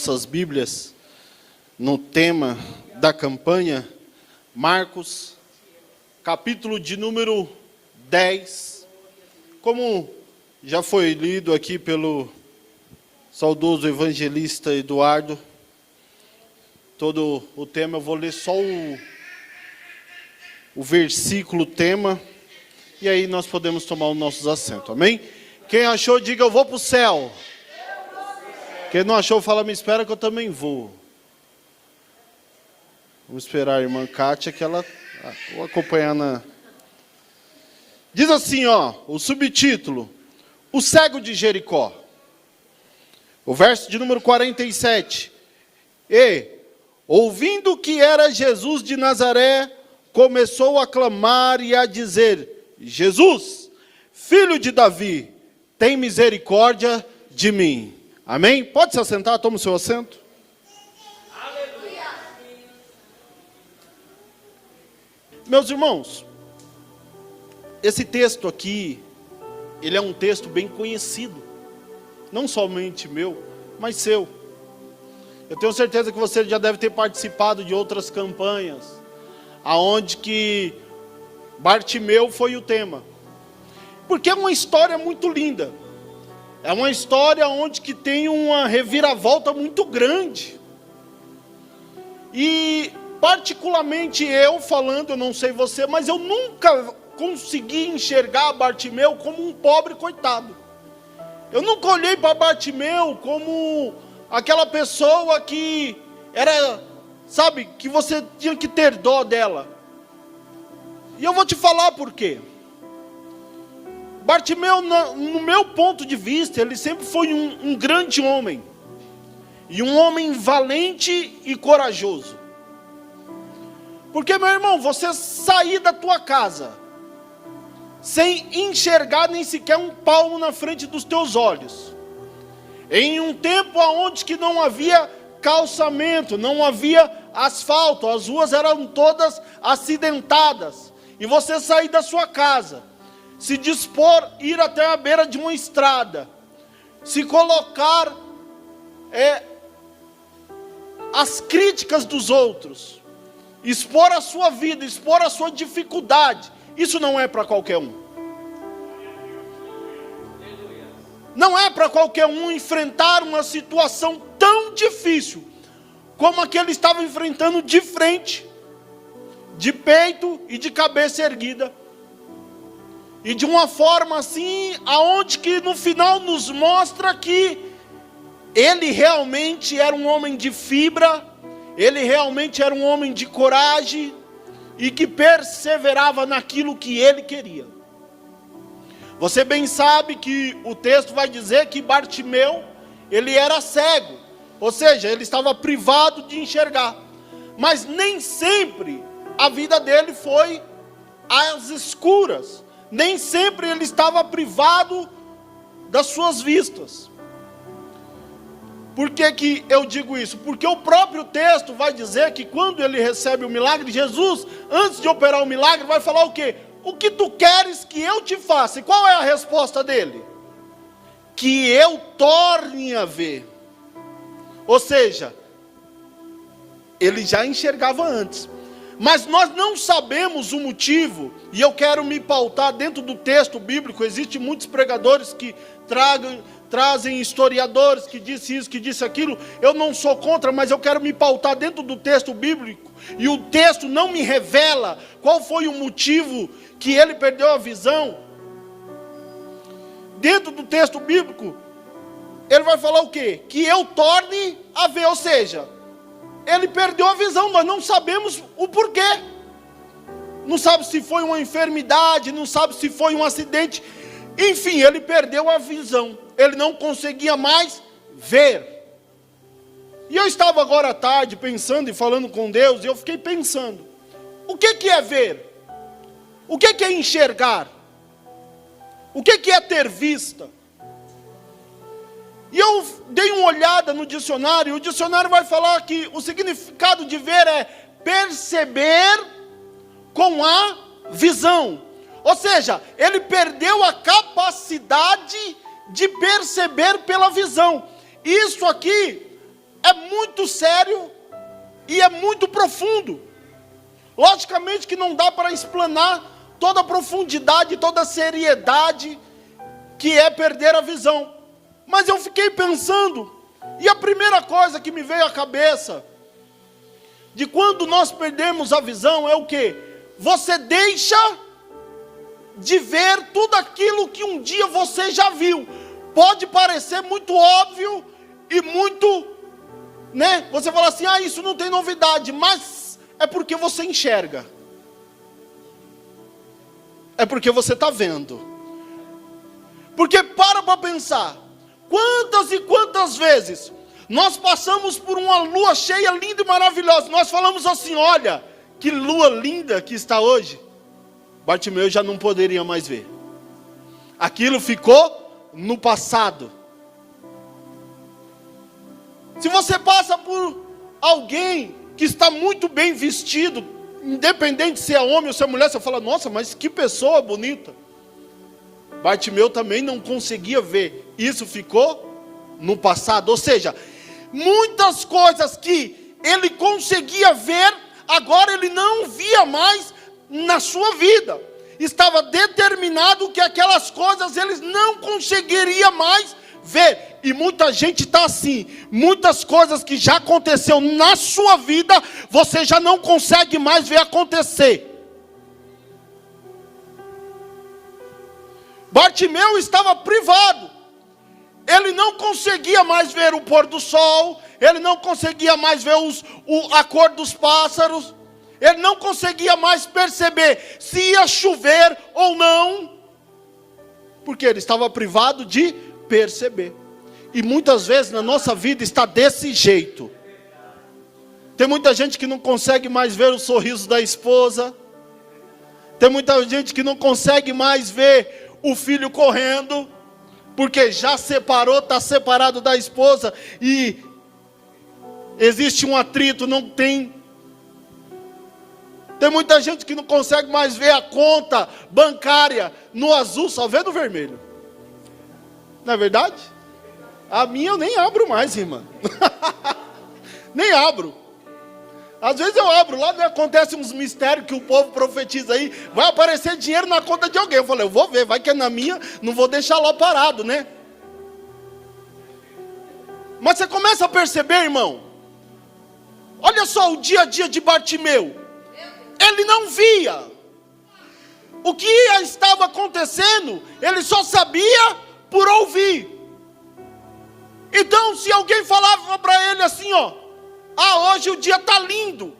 nossas Bíblias no tema da campanha, Marcos, capítulo de número 10. Como já foi lido aqui pelo saudoso evangelista Eduardo, todo o tema, eu vou ler só o versículo tema, e aí nós podemos tomar os nossos assentos, amém? Quem achou, diga, eu vou para o céu. Quem não achou, fala, me espera que eu também vou. Vamos esperar a irmã Kátia, que ela... vou acompanhar na... Diz assim, o subtítulo, o cego de Jericó. O verso de número 47. E, ouvindo que era Jesus de Nazaré, começou a clamar e a dizer, Jesus, filho de Davi, tem misericórdia de mim. Amém? Pode se assentar, toma o seu assento. Aleluia. Meus irmãos, esse texto aqui, ele é um texto bem conhecido. Não somente meu, mas seu. Eu tenho certeza que você já deve ter participado de outras campanhas, aonde que Bartimeu foi o tema. Porque é uma história muito linda. É uma história onde que tem uma reviravolta muito grande. E particularmente eu falando, eu não sei você, mas eu nunca consegui enxergar Bartimeu como um pobre coitado. Eu nunca olhei para Bartimeu como aquela pessoa que era, sabe, que você tinha que ter dó dela. E eu vou te falar por quê. Bartimeu, no meu ponto de vista, ele sempre foi um grande homem. E um homem valente e corajoso. Porque, meu irmão, você sair da tua casa sem enxergar nem sequer um palmo na frente dos teus olhos. Em um tempo onde que não havia calçamento, não havia asfalto, as ruas eram todas acidentadas. E você sair da sua casa, se dispor a ir até a beira de uma estrada, se colocar as críticas dos outros, expor a sua vida, expor a sua dificuldade, isso não é para qualquer um. Não é para qualquer um enfrentar uma situação tão difícil como a que ele estava enfrentando de frente, de peito e de cabeça erguida. E de uma forma assim, aonde que no final nos mostra que ele realmente era um homem de fibra, ele realmente era um homem de coragem, e que perseverava naquilo que ele queria. Você bem sabe que o texto vai dizer que Bartimeu, ele era cego, ou seja, ele estava privado de enxergar. Mas nem sempre a vida dele foi às escuras. Nem sempre ele estava privado das suas vistas. Por que que eu digo isso? Porque o próprio texto vai dizer que quando ele recebe o milagre, Jesus, antes de operar o milagre, vai falar o quê? O que tu queres que eu te faça? E qual é a resposta dele? Que eu torne a ver. Ou seja, ele já enxergava antes. Mas nós não sabemos o motivo, e eu quero me pautar dentro do texto bíblico. Existem muitos pregadores que trazem historiadores que disse isso, que disse aquilo. Eu não sou contra, mas eu quero me pautar dentro do texto bíblico. E o texto não me revela qual foi o motivo que ele perdeu a visão. Dentro do texto bíblico, ele vai falar o quê? Que eu torne a ver, ou seja, ele perdeu a visão, nós não sabemos o porquê. Não sabe se foi uma enfermidade, não sabe se foi um acidente. Enfim, ele perdeu a visão. Ele não conseguia mais ver. E eu estava agora à tarde pensando e falando com Deus, e eu fiquei pensando, o que é ver? O que é enxergar? O que é ter vista? E eu dei uma olhada no dicionário, e o dicionário vai falar que o significado de ver é perceber com a visão. Ou seja, ele perdeu a capacidade de perceber pela visão. Isso aqui é muito sério e é muito profundo. Logicamente que não dá para explanar toda a profundidade, toda a seriedade que é perder a visão. Mas eu fiquei pensando, e a primeira coisa que me veio à cabeça, de quando nós perdemos a visão, é o quê? Você deixa de ver tudo aquilo que um dia você já viu. Pode parecer muito óbvio e muito, né? Você fala assim, isso não tem novidade, mas é porque você enxerga. É porque você está vendo. Porque para pensar, quantas e quantas vezes nós passamos por uma lua cheia linda e maravilhosa, nós falamos assim, olha, que lua linda que está hoje. Bartimeu já não poderia mais ver. Aquilo ficou no passado. Se você passa por alguém que está muito bem vestido, independente se é homem ou se é mulher, você fala, nossa, mas que pessoa bonita. Bartimeu também não conseguia ver. Isso ficou no passado. Ou seja, muitas coisas que ele conseguia ver, agora ele não via mais na sua vida. Estava determinado que aquelas coisas eles não conseguiria mais ver. E muita gente está assim. Muitas coisas que já aconteceu na sua vida, você já não consegue mais ver acontecer. Bartimeu estava privado. Ele não conseguia mais ver o pôr do sol. Ele não conseguia mais ver a cor dos pássaros. Ele não conseguia mais perceber se ia chover ou não. Porque ele estava privado de perceber. E muitas vezes na nossa vida está desse jeito. Tem muita gente que não consegue mais ver o sorriso da esposa. Tem muita gente que não consegue mais ver o filho correndo. Porque já separou, está separado da esposa. E existe um atrito, não tem. Tem muita gente que não consegue mais ver a conta bancária no azul, só vê no vermelho. Não é verdade? A minha eu nem abro mais, irmã. Nem abro. Às vezes eu abro, lá acontece uns mistérios que o povo profetiza aí, vai aparecer dinheiro na conta de alguém. Eu falei, eu vou ver, vai que é na minha, não vou deixar lá parado, né? Mas você começa a perceber, irmão, olha só o dia a dia de Bartimeu. Ele não via o que estava acontecendo, ele só sabia por ouvir. Então, se alguém falava para ele assim, hoje o dia está lindo.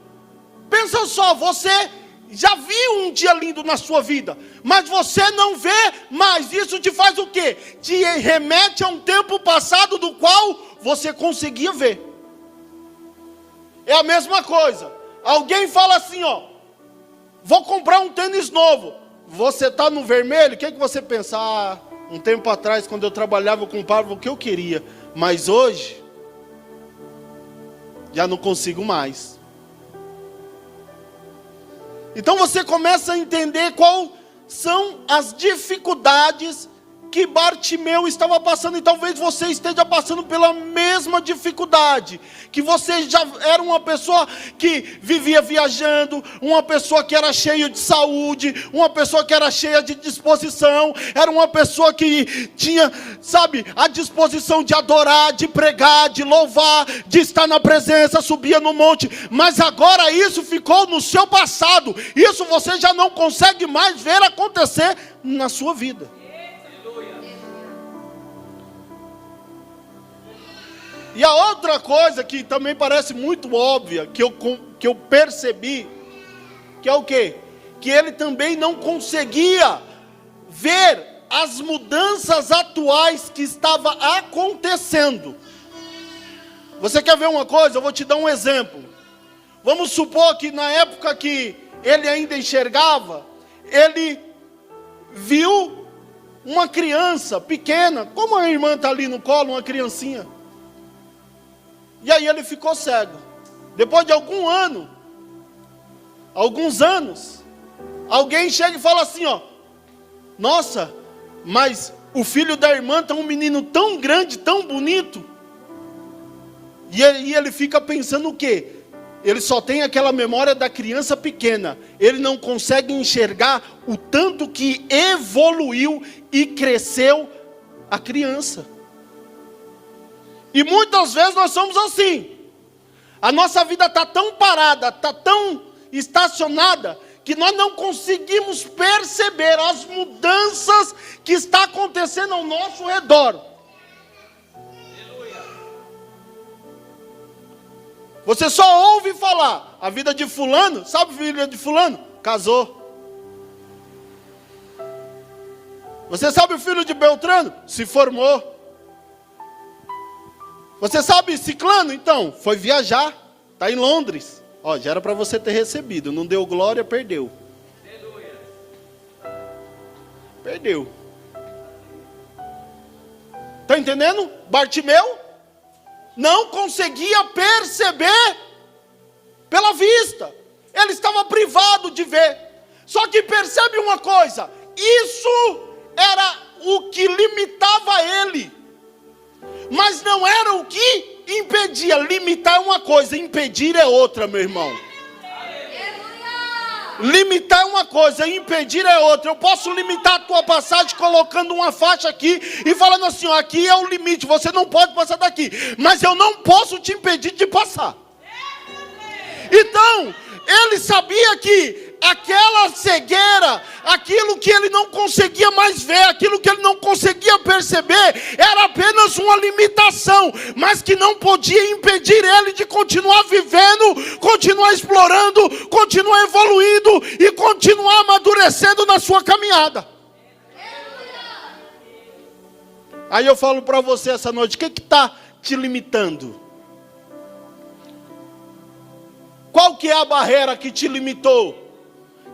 Pensa só, você já viu um dia lindo na sua vida, mas você não vê mais. Isso te faz o quê? Te remete a um tempo passado do qual você conseguia ver. É a mesma coisa. Alguém fala assim, vou comprar um tênis novo. Você está no vermelho, o que você pensa? Um tempo atrás, quando eu trabalhava, eu comprava o que eu queria. Mas hoje, já não consigo mais. Então você começa a entender quais são as dificuldades que Bartimeu estava passando. E talvez você esteja passando pela mesma dificuldade. Que você já era uma pessoa que vivia viajando, uma pessoa que era cheia de saúde, uma pessoa que era cheia de disposição, era uma pessoa que tinha, a disposição de adorar, de pregar, de louvar, de estar na presença, subia no monte. Mas agora isso ficou no seu passado. Isso você já não consegue mais ver acontecer na sua vida. E a outra coisa que também parece muito óbvia, que eu percebi, que é o quê? Que ele também não conseguia ver as mudanças atuais que estavam acontecendo. Você quer ver uma coisa? Eu vou te dar um exemplo. Vamos supor que na época que ele ainda enxergava, ele viu uma criança pequena, como a irmã está ali no colo, uma criancinha. E aí ele ficou cego. Depois de alguns anos, alguém chega e fala assim, nossa, mas o filho da irmã está um menino tão grande, tão bonito. E ele fica pensando o quê? Ele só tem aquela memória da criança pequena. Ele não consegue enxergar o tanto que evoluiu e cresceu a criança. E muitas vezes nós somos assim. A nossa vida está tão parada, está tão estacionada, que nós não conseguimos perceber as mudanças que estão acontecendo ao nosso redor. Você só ouve falar, a vida de fulano, sabe a vida de fulano? Casou. Você sabe o filho de Beltrano? Se formou. Você sabe ciclano? Então, foi viajar, está em Londres. Ó, já era para você ter recebido, não deu glória, perdeu. Perdeu. Está entendendo? Bartimeu não conseguia perceber pela vista. Ele estava privado de ver. Só que percebe uma coisa, isso era o que limitava ele. Mas não era o que impedia. Limitar é uma coisa, impedir é outra, meu irmão. Limitar é uma coisa, impedir é outra. Eu posso limitar a tua passagem colocando uma faixa aqui e falando assim, ó, aqui é o limite, você não pode passar daqui. Mas eu não posso te impedir de passar. Então, ele sabia que aquela cegueira, aquilo que ele não conseguia mais ver, aquilo que ele não conseguia perceber, era apenas uma limitação, mas que não podia impedir ele de continuar vivendo, continuar explorando, continuar evoluindo e continuar amadurecendo na sua caminhada. Aí eu falo para você essa noite, o que está te limitando? Qual que é a barreira que te limitou?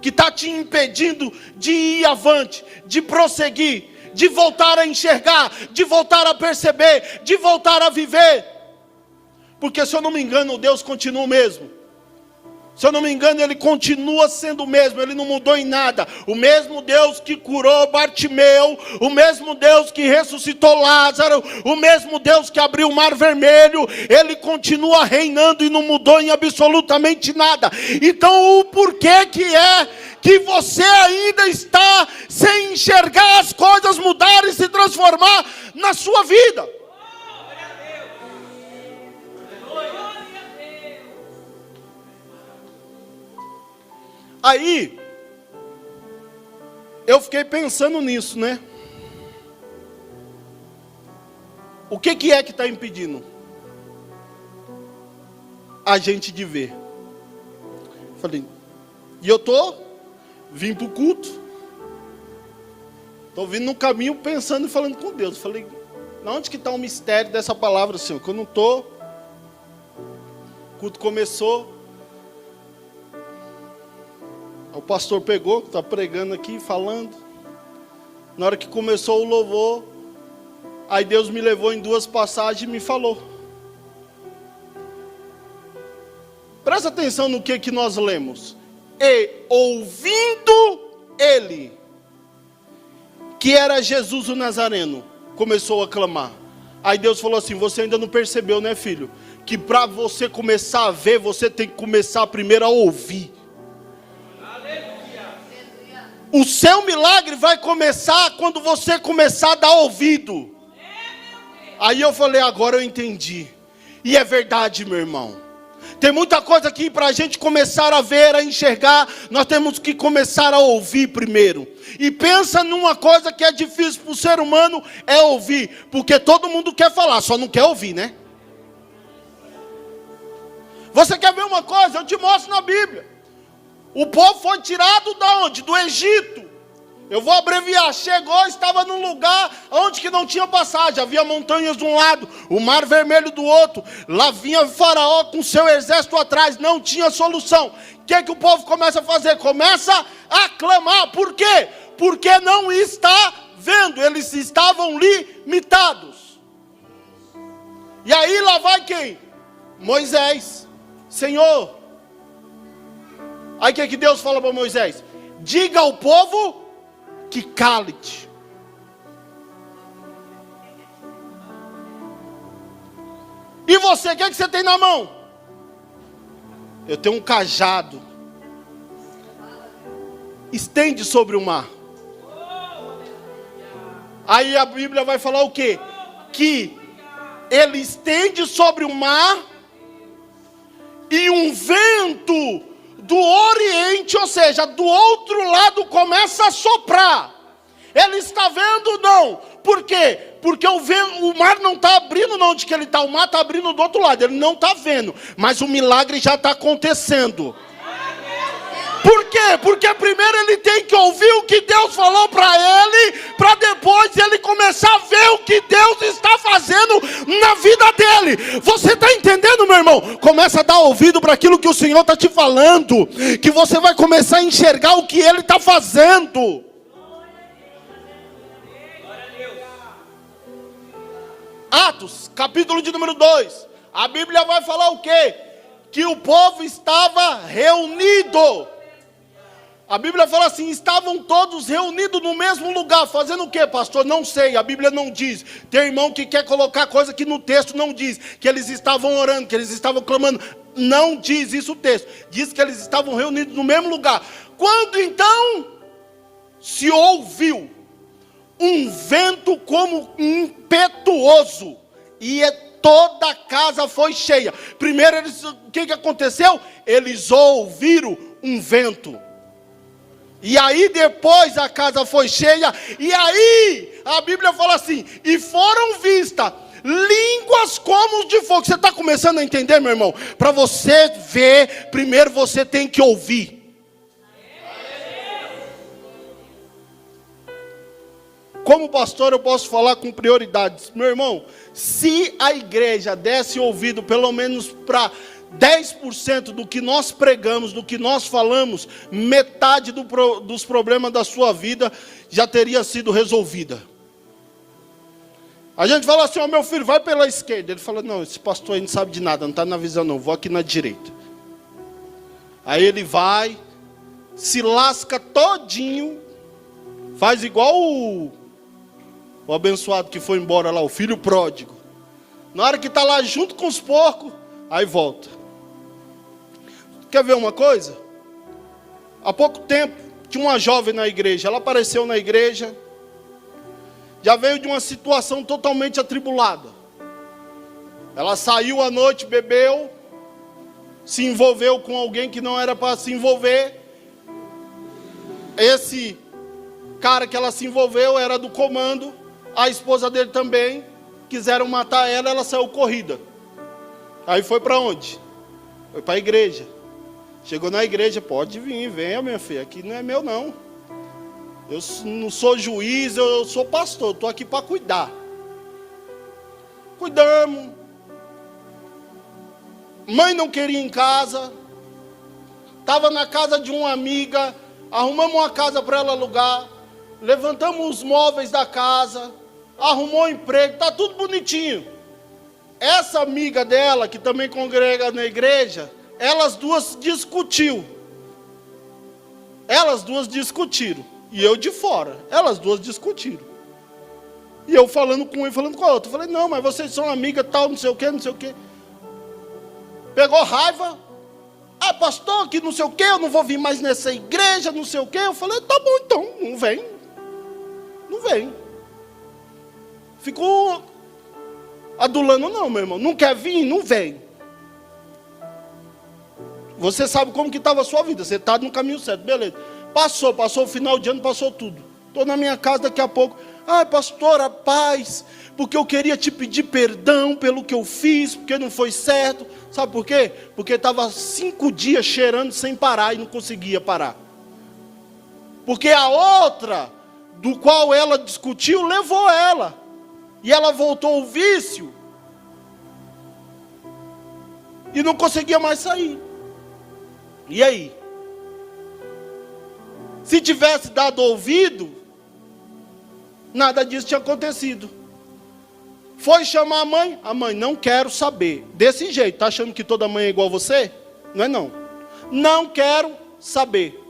Que está te impedindo de ir avante, de prosseguir, de voltar a enxergar, de voltar a perceber, de voltar a viver. Porque se eu não me engano, Deus continua o mesmo. Se eu não me engano, Ele continua sendo o mesmo, Ele não mudou em nada. O mesmo Deus que curou Bartimeu, o mesmo Deus que ressuscitou Lázaro, o mesmo Deus que abriu o mar vermelho, Ele continua reinando e não mudou em absolutamente nada. Então o porquê que é que você ainda está sem enxergar as coisas mudarem e se transformar na sua vida? Aí, eu fiquei pensando nisso, né? O que é que está impedindo a gente de ver? Falei, e eu vim para o culto, estou vindo no caminho pensando e falando com Deus. Falei, onde que está o mistério dessa palavra, Senhor? Que eu não estou, o culto começou, o pastor pegou, está pregando aqui, falando. Na hora que começou o louvor, aí Deus me levou em duas passagens e me falou. Presta atenção no que nós lemos. E ouvindo ele, que era Jesus o Nazareno, começou a clamar. Aí Deus falou assim, você ainda não percebeu, né, filho? Que para você começar a ver, você tem que começar primeiro a ouvir. O seu milagre vai começar quando você começar a dar ouvido. Aí eu falei, agora eu entendi. E é verdade, meu irmão. Tem muita coisa aqui para a gente começar a ver, a enxergar. Nós temos que começar a ouvir primeiro. E pensa numa coisa que é difícil para o ser humano, é ouvir. Porque todo mundo quer falar, só não quer ouvir, né? Você quer ver uma coisa? Eu te mostro na Bíblia. O povo foi tirado da onde? Do Egito. Eu vou abreviar. Chegou, estava num lugar onde que não tinha passagem. Havia montanhas de um lado, o mar vermelho do outro. Lá vinha Faraó com seu exército atrás. Não tinha solução. O que o povo começa a fazer? Começa a clamar. Por quê? Porque não está vendo. Eles estavam limitados. E aí lá vai quem? Moisés. Senhor. Aí o que Deus fala para Moisés? Diga ao povo que E você, o que você tem na mão? Eu tenho um cajado. Estende sobre o mar. Aí a Bíblia vai falar o quê? Que ele estende sobre o mar e um vento do oriente, ou seja, do outro lado, começa a soprar. Ele está vendo? Não. Por quê? Porque o mar não está abrindo não onde que ele está. O mar está abrindo do outro lado. Ele não está vendo. Mas o milagre já está acontecendo. Por quê? Porque primeiro ele tem que ouvir o que Deus falou para ele, para depois ele começar a ver o que Deus está fazendo na vida dele. Você está entendendo, meu irmão? Começa a dar ouvido para aquilo que o Senhor está te falando, que você vai começar a enxergar o que Ele está fazendo. Atos, capítulo de número 2. A Bíblia vai falar o quê? Que o povo estava reunido. A Bíblia fala assim, estavam todos reunidos no mesmo lugar, fazendo o quê, pastor? Não sei, a Bíblia não diz. Tem irmão que quer colocar coisa que no texto não diz, que eles estavam orando, que eles estavam clamando. Não diz isso o texto, diz que eles estavam reunidos no mesmo lugar. Quando então se ouviu um vento como impetuoso, e toda a casa foi cheia. Primeiro, o que aconteceu? Eles ouviram um vento. E aí depois a casa foi cheia. E aí a Bíblia fala assim, e foram vistas línguas como de fogo. Você está começando a entender, meu irmão? Para você ver, primeiro você tem que ouvir. Como pastor eu posso falar com prioridades. Meu irmão, se a igreja desse ouvido pelo menos para 10% do que nós pregamos, do que nós falamos, metade dos problemas da sua vida já teria sido resolvida. A gente fala assim, ó, meu filho, vai pela esquerda. Ele fala, não, esse pastor aí não sabe de nada, não está na visão não, vou aqui na direita. Aí ele vai, se lasca todinho, faz igual o abençoado que foi embora lá, o filho pródigo. Na hora que está lá junto com os porcos, aí volta. Quer ver uma coisa? Há pouco tempo, tinha uma jovem na igreja. Ela apareceu na igreja. Já veio de uma situação totalmente atribulada. Ela saiu à noite, bebeu, se envolveu com alguém que não era para se envolver. Esse cara que ela se envolveu era do comando. A esposa dele também. Quiseram matar ela, ela saiu corrida. Aí foi para onde? Foi para a igreja. Chegou na igreja, pode vir, venha minha filha, aqui não é meu não. Eu não sou juiz, eu sou pastor, estou aqui para cuidar. Cuidamos. Mãe não queria ir em casa. Estava na casa de uma amiga, arrumamos uma casa para ela alugar. Levantamos os móveis da casa, arrumou um emprego, está tudo bonitinho. Essa amiga dela, que também congrega na igreja, elas duas discutiram. E eu de fora. Elas duas discutiram. E eu falando com um e falando com a outra. Eu falei, não, mas vocês são amigas, tal, não sei o quê, não sei o quê. Pegou raiva. Ah, pastor, que não sei o quê, eu não vou vir mais nessa igreja, não sei o quê. Eu falei, tá bom então, não vem. Não vem. Ficou adulando, não, meu irmão. Não quer vir? Não vem. Você sabe como que estava a sua vida. Você está no caminho certo, beleza. Passou o final de ano, passou tudo. Estou na minha casa daqui a pouco. Ai, pastora, paz, porque eu queria te pedir perdão pelo que eu fiz, porque não foi certo. Sabe por quê? Porque estava 5 dias cheirando sem parar e não conseguia parar. Porque a outra, do qual ela discutiu, levou ela. E ela voltou ao vício. E não conseguia mais sair. E aí? Se tivesse dado ouvido, nada disso tinha acontecido. Foi chamar a mãe, não quero saber. Desse jeito, tá achando que toda mãe é igual a você? Não é não. Não quero saber.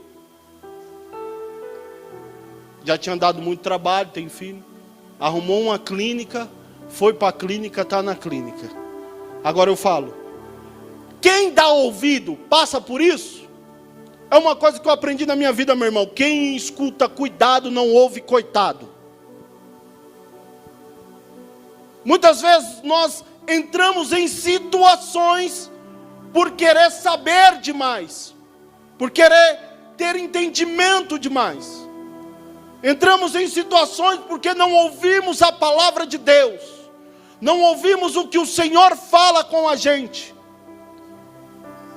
Já tinha dado muito trabalho, tem filho. Arrumou uma clínica, foi para a clínica, está na clínica. Agora eu falo, quem dá ouvido passa por isso? É uma coisa que eu aprendi na minha vida, meu irmão. Quem escuta cuidado não ouve coitado. Muitas vezes nós entramos em situações por querer saber demais, por querer ter entendimento demais. Entramos em situações porque não ouvimos a palavra de Deus, não ouvimos o que o Senhor fala com a gente.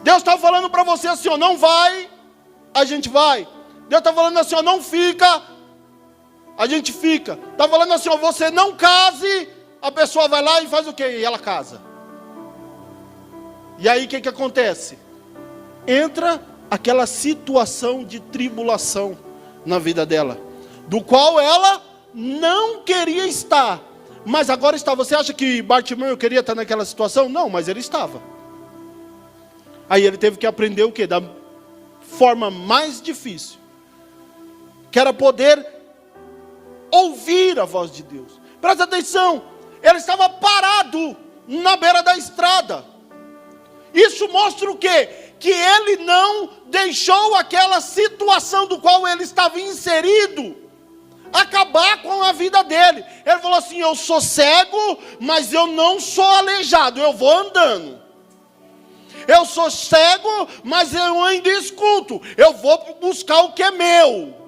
Deus está falando para você assim, ó, não vai, a gente vai. Deus está falando assim, ó, não fica, a gente fica. Está falando assim, ó, você não case, a pessoa vai lá e faz o quê? E ela casa. E aí o que acontece? Entra aquela situação de tribulação na vida dela, do qual ela não queria estar, mas agora está. Você acha que Bartimeu queria estar naquela situação? Não, mas ele estava. Aí ele teve que aprender o quê? Da forma mais difícil, que era poder ouvir a voz de Deus. Presta atenção, ele estava parado na beira da estrada. Isso mostra o quê? Que ele não deixou aquela situação do qual ele estava inserido acabar com a vida dele. Ele falou assim, eu sou cego, mas eu não sou aleijado, eu vou andando. Eu sou cego, mas eu ainda escuto, eu vou buscar o que é meu.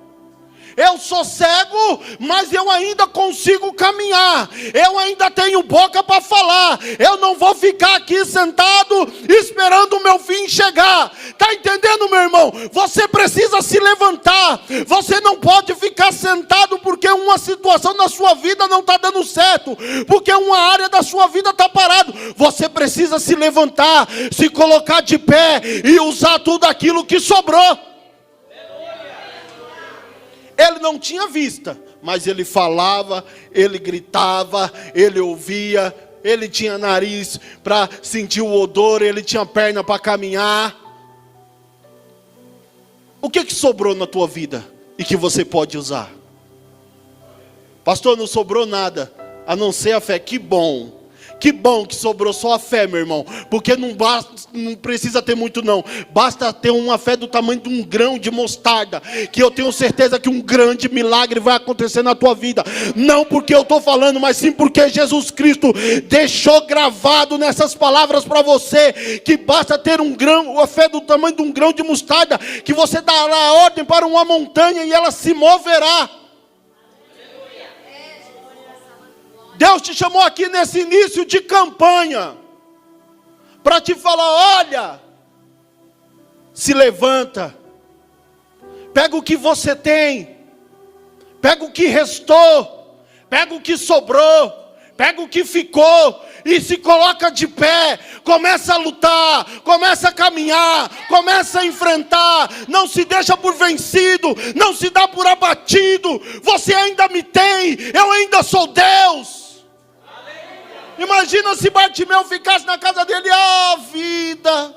Eu sou cego, mas eu ainda consigo caminhar. Eu ainda tenho boca para falar. Eu não vou ficar aqui sentado esperando o meu fim chegar. Está entendendo, meu irmão? Você precisa se levantar. Você não pode ficar sentado porque uma situação na sua vida não está dando certo, porque uma área da sua vida está parado. Você precisa se levantar, se colocar de pé e usar tudo aquilo que sobrou. Ele não tinha vista, mas ele falava, ele gritava, ele ouvia, ele tinha nariz para sentir o odor, ele tinha perna para caminhar. O que sobrou na tua vida e que você pode usar? Pastor, não sobrou nada, a não ser a fé. Que bom que sobrou só a fé, meu irmão. Porque não precisa ter muito não. Basta ter uma fé do tamanho de um grão de mostarda, que eu tenho certeza que um grande milagre vai acontecer na tua vida. Não porque eu estou falando, mas sim porque Jesus Cristo deixou gravado nessas palavras para você, que basta ter um grão, a fé do tamanho de um grão de mostarda, que você dará ordem para uma montanha e ela se moverá. Deus te chamou aqui nesse início de campanha para te falar, olha, se levanta, pega o que você tem, pega o que restou, pega o que sobrou, pega o que ficou e se coloca de pé, começa a lutar, começa a caminhar, começa a enfrentar, não se deixa por vencido, não se dá por abatido. Você ainda me tem, eu ainda sou Deus. Imagina se Bartimeu ficasse na casa dele, vida,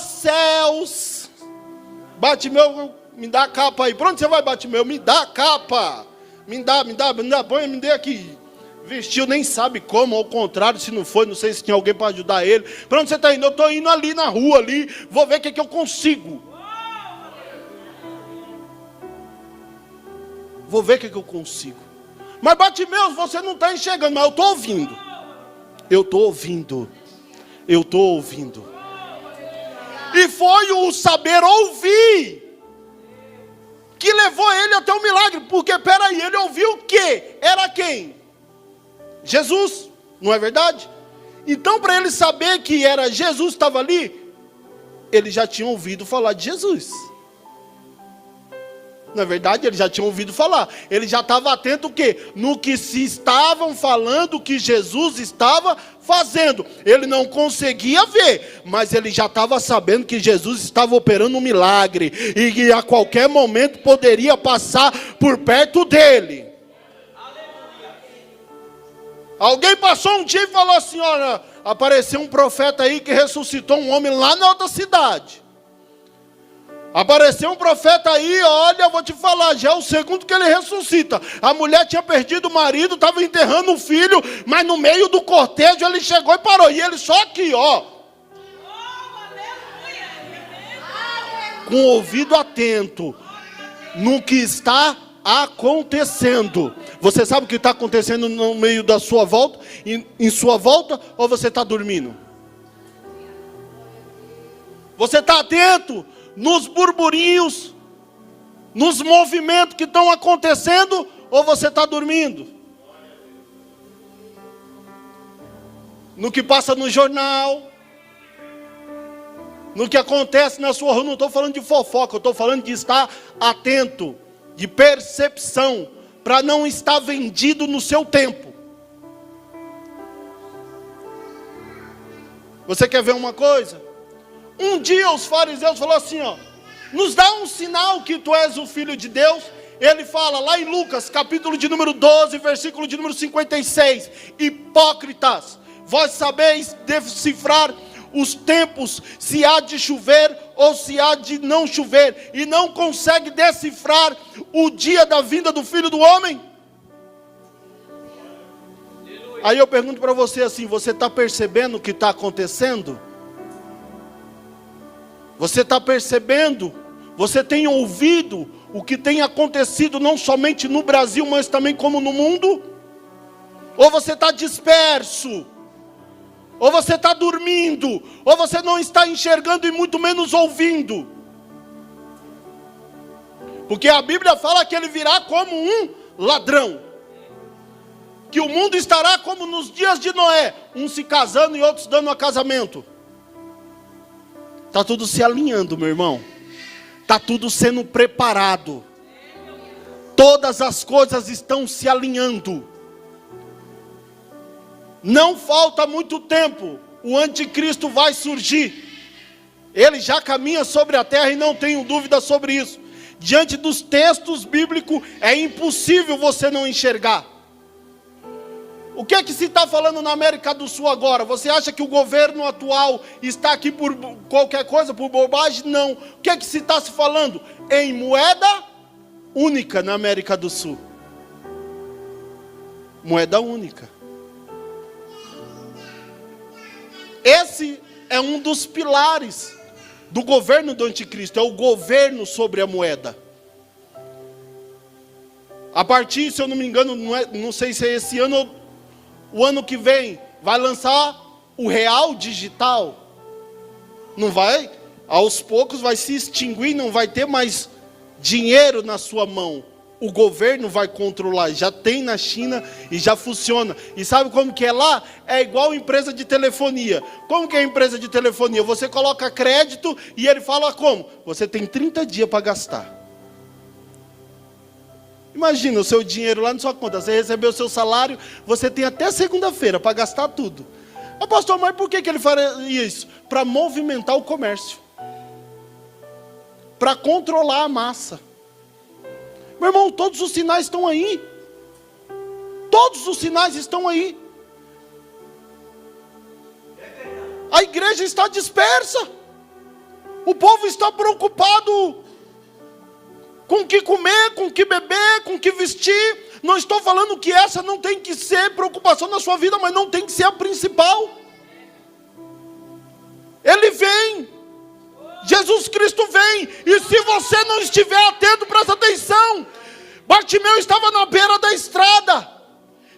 céus. Bartimeu, me dá a capa aí. Para onde você vai, Bartimeu? Me dá a capa. Me dá, põe, me dê aqui. Vestiu, nem sabe como, ao contrário, se não foi, não sei se tinha alguém para ajudar ele. Para onde você está indo? Eu estou indo ali na rua, ali, vou ver o que eu consigo. Vou ver o que eu consigo. Mas Bartimeu, você não está enxergando, mas eu estou ouvindo. Eu estou ouvindo. E foi o saber ouvir que levou ele até o milagre. Porque, peraí, ele ouviu o quê? Era quem? Jesus, não é verdade? Então, para ele saber que era Jesus que estava ali, ele já tinha ouvido falar de Jesus. Na verdade, ele já tinha ouvido falar. Ele já estava atento o quê? No que se estavam falando, que Jesus estava fazendo. Ele não conseguia ver, mas ele já estava sabendo que Jesus estava operando um milagre. E que a qualquer momento poderia passar por perto dele. Alguém passou um dia e falou assim, olha, apareceu um profeta aí que ressuscitou um homem lá na outra cidade. Apareceu um profeta aí, olha, eu vou te falar, já é o segundo que ele ressuscita. A mulher tinha perdido o marido, estava enterrando o filho, mas no meio do cortejo ele chegou e parou. E ele só aqui, ó. Com o ouvido atento no que está acontecendo. Você sabe o que está acontecendo no meio da sua volta, em sua volta, ou você está dormindo? Você está atento nos burburinhos, nos movimentos que estão acontecendo, ou você está dormindo? No que passa no jornal, no que acontece na sua rua. Não estou falando de fofoca, eu estou falando de estar atento, de percepção, para não estar vendido no seu tempo. Você quer ver uma coisa? Um dia os fariseus falaram assim, ó, nos dá um sinal que tu és o Filho de Deus. Ele fala lá em Lucas, capítulo de número 12, versículo de número 56. Hipócritas, vós sabeis decifrar os tempos, se há de chover ou se há de não chover, e não consegue decifrar o dia da vinda do Filho do Homem? Aí eu pergunto para você assim, você está percebendo o que está acontecendo? Você está percebendo? Você tem ouvido o que tem acontecido não somente no Brasil, mas também como no mundo? Ou você está disperso? Ou você está dormindo? Ou você não está enxergando e muito menos ouvindo? Porque a Bíblia fala que ele virá como um ladrão. Que o mundo estará como nos dias de Noé, uns se casando e outros dando a casamento. Está tudo se alinhando, meu irmão. Está tudo sendo preparado. Todas as coisas estão se alinhando. Não falta muito tempo. O anticristo vai surgir. Ele já caminha sobre a terra e não tenho dúvida sobre isso. Diante dos textos bíblicos, é impossível você não enxergar. O que é que se está falando na América do Sul agora? Você acha que o governo atual está aqui por qualquer coisa, por bobagem? Não. O que é que se está se falando? Em moeda única na América do Sul. Moeda única. Esse é um dos pilares do governo do anticristo, é o governo sobre a moeda. A partir, se eu não me engano, não sei se é esse ano ou o ano que vem, vai lançar o real digital. Não vai? Aos poucos vai se extinguir, não vai ter mais dinheiro na sua mão. O governo vai controlar, já tem na China e já funciona. E sabe como que é lá? É igual empresa de telefonia. Como que é a empresa de telefonia? Você coloca crédito e ele fala como? Você tem 30 dias para gastar. Imagina o seu dinheiro lá na sua conta, você recebeu o seu salário, você tem até segunda-feira para gastar tudo. Pastor, mas por que ele faria isso? Para movimentar o comércio. Para controlar a massa. Meu irmão, todos os sinais estão aí. Todos os sinais estão aí. A igreja está dispersa. O povo está preocupado com o que comer, com o que beber, com o que vestir. Não estou falando que essa não tem que ser preocupação na sua vida, mas não tem que ser a principal. Ele vem. Jesus Cristo vem. E se você não estiver atento, presta atenção. Bartimeu estava na beira da estrada.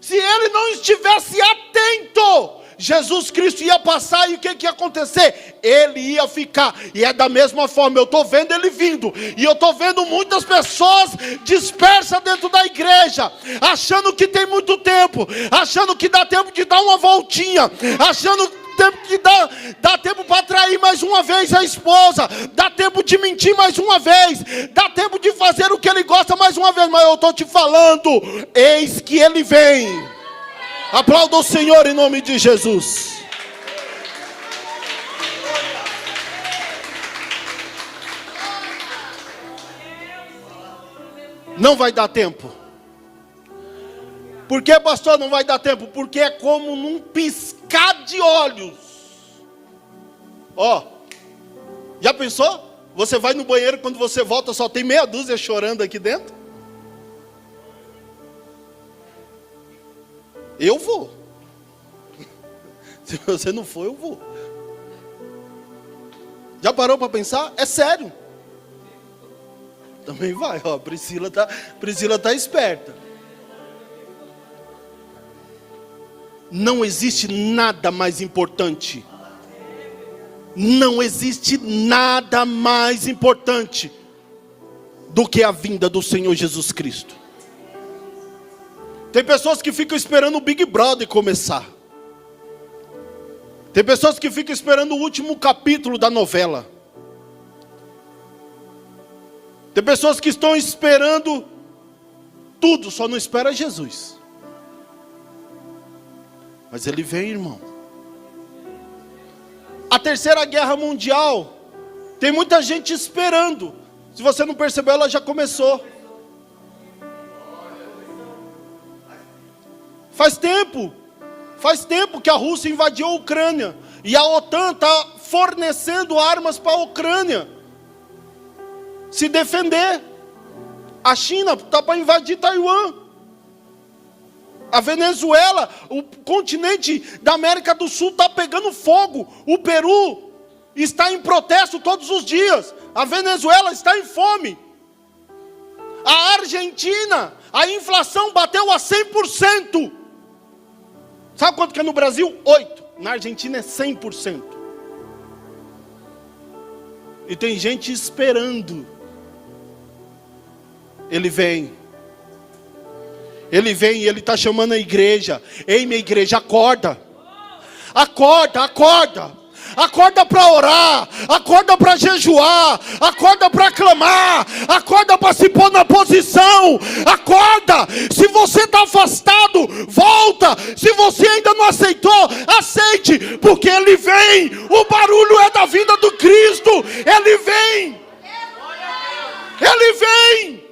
Se ele não estivesse atento, Jesus Cristo ia passar e o que ia acontecer? Ele ia ficar. E é da mesma forma, eu estou vendo ele vindo. E eu estou vendo muitas pessoas dispersas dentro da igreja, achando que tem muito tempo, achando que dá tempo de dar uma voltinha, achando que dá tempo para trair mais uma vez a esposa, dá tempo de mentir mais uma vez, dá tempo de fazer o que ele gosta mais uma vez. Mas eu estou te falando, eis que ele vem. Aplauda o Senhor em nome de Jesus. Não vai dar tempo. Por que, pastor, não vai dar tempo? Porque é como num piscar de olhos. Ó, já pensou? Você vai no banheiro, quando você volta, só tem meia dúzia chorando aqui dentro? Eu vou. Se você não for, eu vou. Já parou para pensar? É sério. Também vai, ó. Priscila tá esperta. Não existe nada mais importante. Não existe nada mais importante do que a vinda do Senhor Jesus Cristo. Tem pessoas que ficam esperando o Big Brother começar. Tem pessoas que ficam esperando o último capítulo da novela. Tem pessoas que estão esperando tudo, só não espera Jesus. Mas ele vem, irmão. A terceira guerra mundial, tem muita gente esperando. Se você não percebeu, ela já começou. Faz tempo que a Rússia invadiu a Ucrânia. E a OTAN está fornecendo armas para a Ucrânia se defender. A China está para invadir Taiwan. A Venezuela, o continente da América do Sul está pegando fogo. O Peru está em protesto todos os dias. A Venezuela está em fome. A Argentina, a inflação bateu a 100%. Sabe quanto que é no Brasil? 8%. Na Argentina é 100%. E tem gente esperando. Ele vem. Ele vem e ele está chamando a igreja. Ei, minha igreja, acorda. Acorda, acorda. Acorda para orar. Acorda para jejuar. Acorda para clamar. Acorda para se pôr na posição. Acorda. Se você está afastado, volta. Se você ainda não aceitou, aceite. Porque ele vem. O barulho é da vinda do Cristo. Ele vem. Ele vem.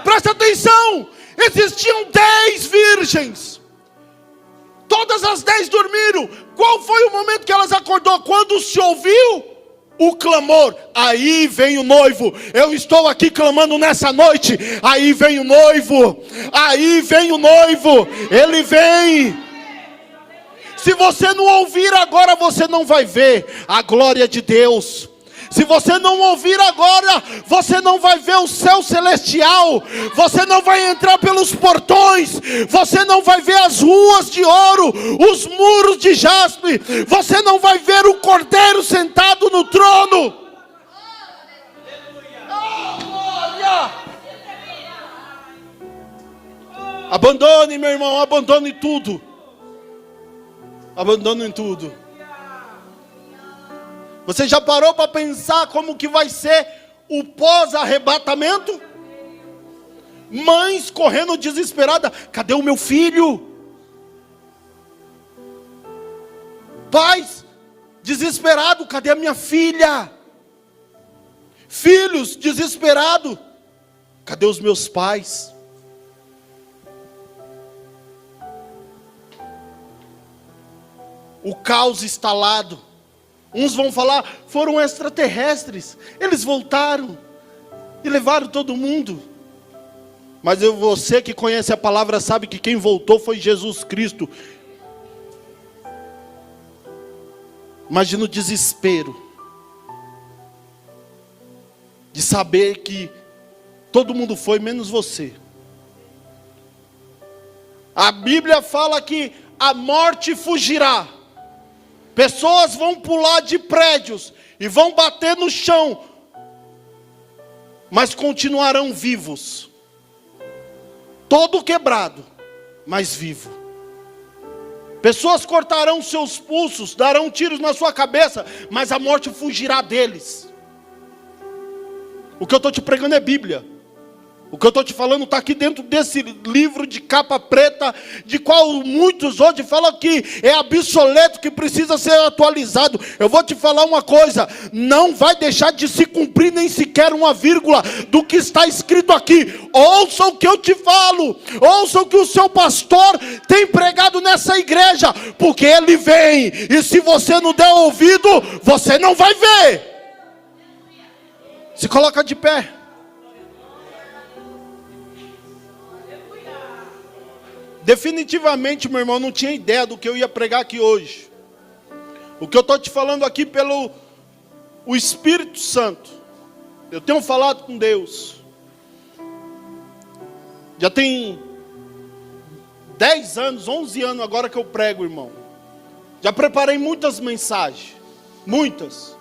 Presta atenção. Existiam 10 virgens. Todas as 10 dormiram. Qual foi o momento que elas acordou? Quando se ouviu o clamor. Aí vem o noivo. Eu estou aqui clamando nessa noite. Aí vem o noivo. Aí vem o noivo. Ele vem. Se você não ouvir agora, você não vai ver a glória de Deus. Se você não ouvir agora, você não vai ver o céu celestial. Você não vai entrar pelos portões. Você não vai ver as ruas de ouro, os muros de jaspe. Você não vai ver o Cordeiro sentado no trono. Abandone, meu irmão, abandone tudo. Abandone tudo. Você já parou para pensar como que vai ser o pós-arrebatamento? Mães correndo desesperada, cadê o meu filho? Pais desesperados, cadê a minha filha? Filhos desesperados, cadê os meus pais? O caos instalado. Uns vão falar, foram extraterrestres. Eles voltaram e levaram todo mundo. Mas você que conhece a palavra sabe que quem voltou foi Jesus Cristo. Imagina o desespero de saber que todo mundo foi, menos você. A Bíblia fala que a morte fugirá. Pessoas vão pular de prédios e vão bater no chão, mas continuarão vivos. Todo quebrado, mas vivo. Pessoas cortarão seus pulsos, darão tiros na sua cabeça, mas a morte fugirá deles. O que eu estou te pregando é Bíblia. O que eu estou te falando está aqui dentro desse livro de capa preta, de qual muitos hoje falam que é obsoleto, que precisa ser atualizado. Eu vou te falar uma coisa, não vai deixar de se cumprir nem sequer uma vírgula do que está escrito aqui. Ouça o que eu te falo, ouça o que o seu pastor tem pregado nessa igreja, porque ele vem, e se você não der ouvido, você não vai ver. Se coloca de pé. Definitivamente, meu irmão, não tinha ideia do que eu ia pregar aqui hoje. O que eu estou te falando aqui pelo o Espírito Santo. Eu tenho falado com Deus. Já tem 10 anos, 11 anos agora que eu prego, irmão. Já preparei muitas mensagens. Muitas.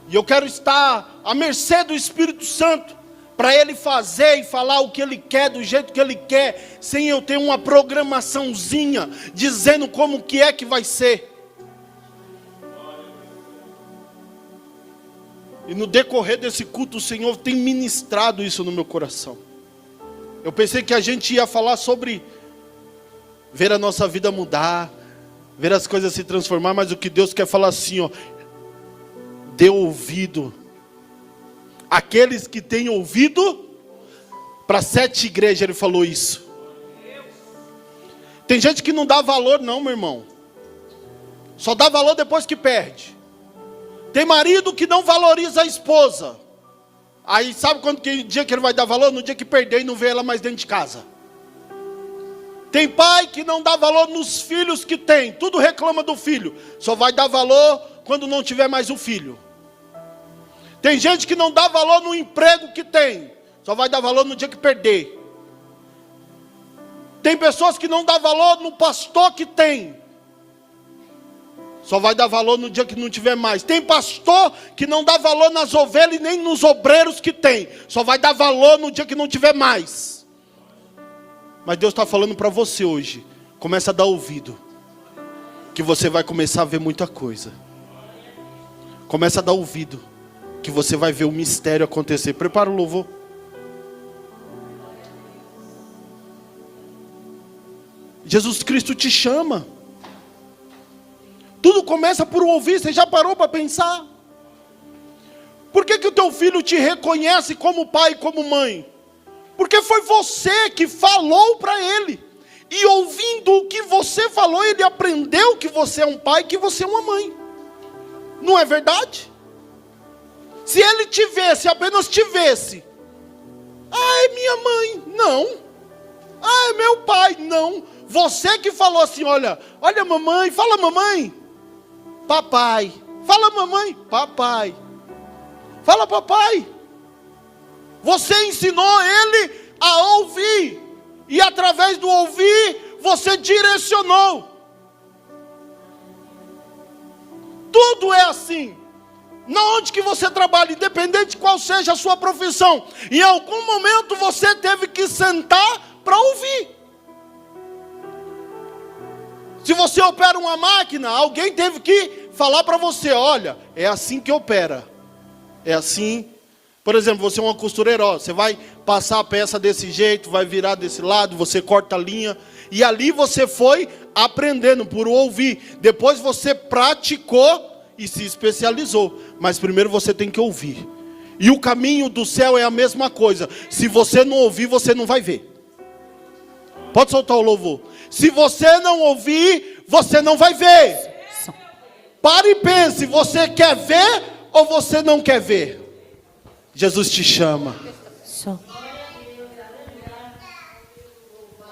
E eu quero estar à mercê do Espírito Santo. Para Ele fazer e falar o que Ele quer, do jeito que Ele quer. Sem eu ter uma programaçãozinha. Dizendo como que é que vai ser. E no decorrer desse culto, o Senhor tem ministrado isso no meu coração. Eu pensei que a gente ia falar sobre ver a nossa vida mudar, ver as coisas se transformar, mas o que Deus quer falar assim, ó, dê ouvido. Aqueles que têm ouvido, para 7 igrejas Ele falou isso. Tem gente que não dá valor não, meu irmão. Só dá valor depois que perde. Tem marido que não valoriza a esposa. Aí sabe quando que dia que ele vai dar valor? No dia que perder e não vê ela mais dentro de casa. Tem pai que não dá valor nos filhos que tem. Tudo reclama do filho. Só vai dar valor quando não tiver mais o filho. Tem gente que não dá valor no emprego que tem. Só vai dar valor no dia que perder. Tem pessoas que não dá valor no pastor que tem. Só vai dar valor no dia que não tiver mais. Tem pastor que não dá valor nas ovelhas e nem nos obreiros que tem. Só vai dar valor no dia que não tiver mais. Mas Deus está falando para você hoje. Começa a dar ouvido. Que você vai começar a ver muita coisa. Começa a dar ouvido. Que você vai ver o mistério acontecer. Prepara o louvor. Jesus Cristo te chama. Tudo começa por ouvir. Você já parou para pensar? Por que o teu filho te reconhece como pai e como mãe? Porque foi você que falou para ele. E ouvindo o que você falou, ele aprendeu que você é um pai, que você é uma mãe. Não é verdade? Se ele te visse, apenas te visse. Ah, é minha mãe. Não. Ah, é meu pai. Não. Você que falou assim, olha mamãe, fala mamãe. Papai. Fala mamãe. Papai. Fala papai. Você ensinou ele a ouvir. E através do ouvir, você direcionou. Tudo é assim. Na onde que você trabalha, independente de qual seja a sua profissão, em algum momento você teve que sentar para ouvir. Se você opera uma máquina, alguém teve que falar para você, olha, é assim que opera. É assim. Por exemplo, você é uma costureira, ó, você vai passar a peça desse jeito, vai virar desse lado, você corta a linha. E ali você foi aprendendo por ouvir. Depois você praticou e se especializou. Mas primeiro você tem que ouvir. E o caminho do céu é a mesma coisa. Se você não ouvir, você não vai ver. Pode soltar o louvor. Se você não ouvir, você não vai ver. Pare e pense, você quer ver ou você não quer ver? Jesus te chama.